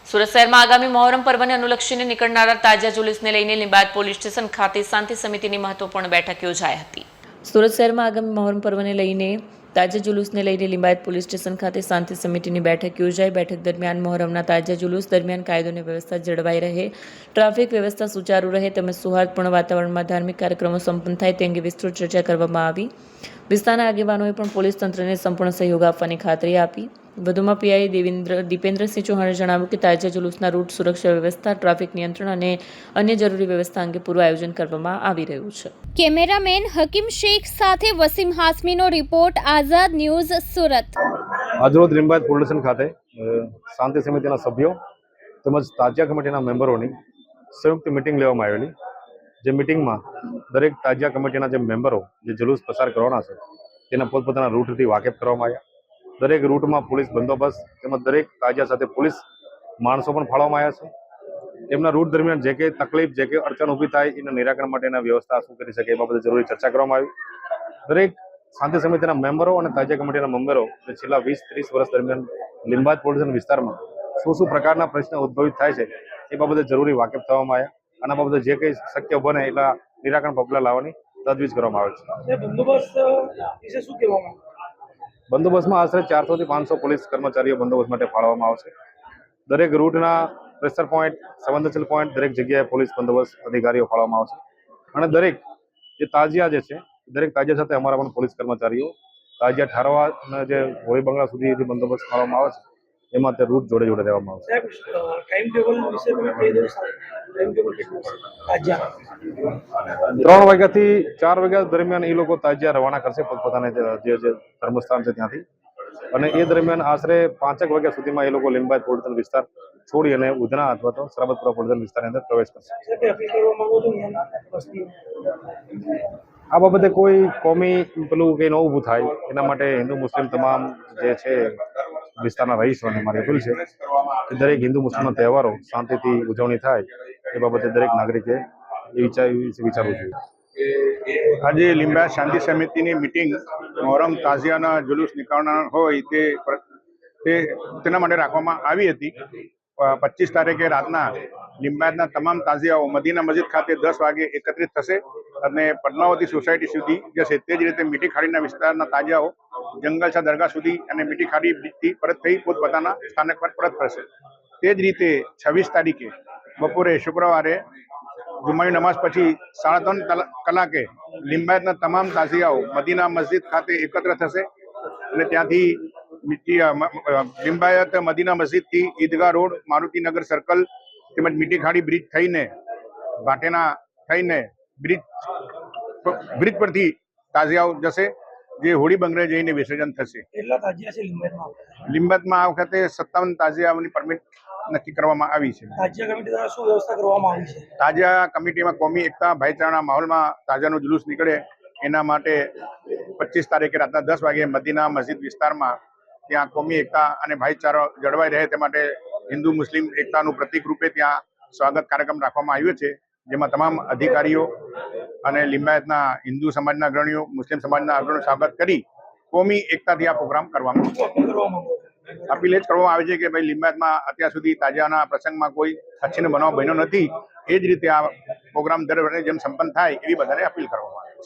સુરત શહેરમાં આગામી મહોરમ પર્વને અનુલક્ષીને નીકળનારા તાજા જુલુસને લઈને લીંબાયત પોલીસ સ્ટેશન ખાતે શાંતિ સમિતિની મહત્વપૂર્ણ બેઠક યોજાઈ હતી। સુરત શહેરમાં આગામી મહોરમ પર્વને લઈને તાજા જુલુસને લઈને લીંબાયત પોલીસ સ્ટેશન ખાતે શાંતિ સમિતિની બેઠક યોજાઈ। બેઠક દરમિયાન મહોરમના તાજા જુલુસ દરમિયાન કાયદો અને વ્યવસ્થા જળવાઈ રહે, ટ્રાફિક વ્યવસ્થા સુચારુ રહે તેમજ સૌહાર્દપૂર્ણ વાતાવરણમાં ધાર્મિક કાર્યક્રમો સંપન્ન થાય તે અંગે વિસ્તૃત ચર્ચા કરવામાં આવી। વિસ્તારના આગેવાનોએ પણ પોલીસ તંત્રને સંપૂર્ણ સહયોગ આપવાની ખાતરી આપી। વધુમાં પીઆઈ દીપેન્દ્રસિંહ ચૌહાણે જણાવ્યું કે તાજા જુલુસના રૂટ, સુરક્ષા વ્યવસ્થા, ટ્રાફિક નિયંત્રણ અને અન્ય જરૂરી વ્યવસ્થા અંગે પૂર્વ આયોજન કરવામાં આવી રહ્યું છે। કેમેરામેન હકીમ શેખ સાથે વસીમ હાસમીનો રિપોર્ટ, આઝાદ ન્યૂઝ, સુરત। આજરોજ લીંબાયત પોલીસ સ્ટેશન ખાતે શાંતિ સમિતિના સભ્યો તેમજ તાજિયા કમિટીના મેમ્બરોની સંયુક્ત મિટિંગ લેવામાં આવેલી। જે મિટિંગમાં દરેક તાજિયા કમિટીના જે મેમ્બરો જે જુલુસ પસાર કરવાના છે તેના પોતપોતાના રૂટથી વાકેફ કરવામાં આવ્યા। દરેક રૂટમાં પોલીસ બંદોબસ્ત તેમજ દરેક તાજિયા સાથે પોલીસ માણસો પણ ફાળવવામાં આવ્યા છે। એમના રૂટ દરમિયાન જે કંઈ તકલીફ, જે કંઈ અડચણ ઊભી થાય એના નિરાકરણ માટેના વ્યવસ્થા શું કરી શકે એ બાબતે જરૂરી ચર્ચા કરવામાં આવી। દરેક શાંતિ સમિતિના મેમ્બરો અને તાજિયા કમિટીના મેમ્બરો જે છેલ્લા 20-30 વર્ષ દરમિયાન લીંબાયત પોલીસ વિસ્તારમાં શું પ્રકારના પ્રશ્નો ઉદ્ભવિત થાય છે એ બાબતે જરૂરી વાકેફ થવામાં આવ્યા। આના બાબતે જે કંઈ શક્ય બને એટલા નિરાકરણ પગલાં લાવવાની તજવીજ કરવામાં આવે છે। બંદોબસ્તમાં આશરે 400 થી 500 પોલીસ કર્મચારીઓ બંદોબસ્ત માટે ફાળવવામાં આવશે। દરેક રૂટના પ્રેશર પોઈન્ટ, સંવેદનશીલ પોઈન્ટ દરેક જગ્યાએ પોલીસ બંદોબસ્ત અધિકારીઓ ફાળવવામાં આવશે। અને દરેક જે તાજિયા જે છે દરેક તાજિયા સાથે અમારા પણ પોલીસ કર્મચારીઓ તાજિયા ઠારવા અને જે હોળી બંગલા સુધી જે બંદોબસ્ત ફાળવવામાં આવે છે એમાં તે રૂટ જોડે જોડે દેવામાં આવશે। 3 વાગ્યાથી 4 વાગ્યા દરમિયાન એ લોકો તાજિયા રવાના કરશે પોતપોતાને જે ધર્મસ્થાન છે ત્યાંથી। અને એ દરમિયાન આશરે 5 વાગ્યા સુધીમાં એ લોકો લીંબાયત પોલીસ વિસ્તાર છોડી અને ઉધના અથવા તો સરબતપુરા પોલીસ વિસ્તારની અંદર પ્રવેશ કરશે। આ બાબતે કોઈ કોમી પેલું કંઈ ન ઊભું થાય એના માટે હિન્દુ મુસ્લિમ તમામ જે છે વિસ્તારના રહીશોને મારી અપીલ છે કે દરેક હિન્દુ મુસ્લિમના તહેવારો શાંતિથી ઉજવણી થાય એ બાબતે દરેક નાગરિકે વિચારવું જોઈએ। આજે લીંબાયત શાંતિ સમિતિની મિટિંગ મહોરમ તાજિયાના જુલુસ નીકળવાના હોય તેના માટે રાખવામાં આવી હતી। 25 તારીખે રાતના લીંબાયતના તમામ તાજિયાઓ મદીના મસ્જિદ ખાતે 10 વાગે એકત્રિત થશે અને પદ્માવતી સોસાયટી સુધી જશે। તે જ રીતે મીઠી ખાડીના વિસ્તારના તાજિયાઓ જંગલશા દરગાહ સુધી અને મીઠી ખાડી બ્રિજથી પરત થઈ પોતપોતાના સ્થાનક પર પરત ફરશે। તે જ રીતે 26 તારીખે બપોરે શુક્રવારે જુમ્માની નમાઝ પછી 3:30 કલાકે લીંબાયતના તમામ તાજિયાઓ મદીના મસ્જિદ ખાતે એકત્ર થશે અને ત્યાંથી લીંબાયત મદીના મસ્જિદથી ઈદગાહ રોડ, મારુતિનગર સર્કલ તેમજ મીઠી ખાડી બ્રિજ થઈને ભાટેના થઈને બ્રિજ પરથી તાજિયાઓ જશે, જે હોળી બંગલે જઈને વિસર્જન થશે। કેટલા તાજિયા છે લીંબાયતમાં આ વખતે 57 તાજિયાઓની પરમિટ નક્કી કરવામાં આવી છે। તાજિયા કમિટી દ્વારા શું વ્યવસ્થા કરવામાં આવી છે? તાજિયા કમિટીમાં કોમી એકતા, ભાઈચારાના માહોલમાં તાજિયાનો જુલુસ નીકળે એના માટે 25 તારીખે રાતના 10 વાગે મદીના મસ્જિદ વિસ્તારમાં ત્યાં કોમી એકતા અને ભાઈચારો જળવાઈ રહે તે માટે હિન્દુ મુસ્લિમ એકતાનું પ્રતિક રૂપે ત્યાં સ્વાગત કાર્યક્રમ રાખવામાં આવ્યો છે, જેમાં તમામ અધિકારીઓ અને લીંબાયતના હિન્દુ સમાજના અગ્રણીઓ, મુસ્લિમ સમાજના અગ્રણીઓ સ્વાગત કરી કોમી એકતાથી આ પ્રોગ્રામ કરવામાં અપીલ એ જ કરવામાં આવે છે કે ભાઈ લીંબાયતમાં અત્યાર સુધી તાજિયાના પ્રસંગમાં કોઈ અચ્છીનો બનાવ બન્યો નથી। એ જ રીતે આ પ્રોગ્રામ દર વર્ષે જેમ સંપન્ન થાય એવી બધાને અપીલ કરવામાં આવે છે।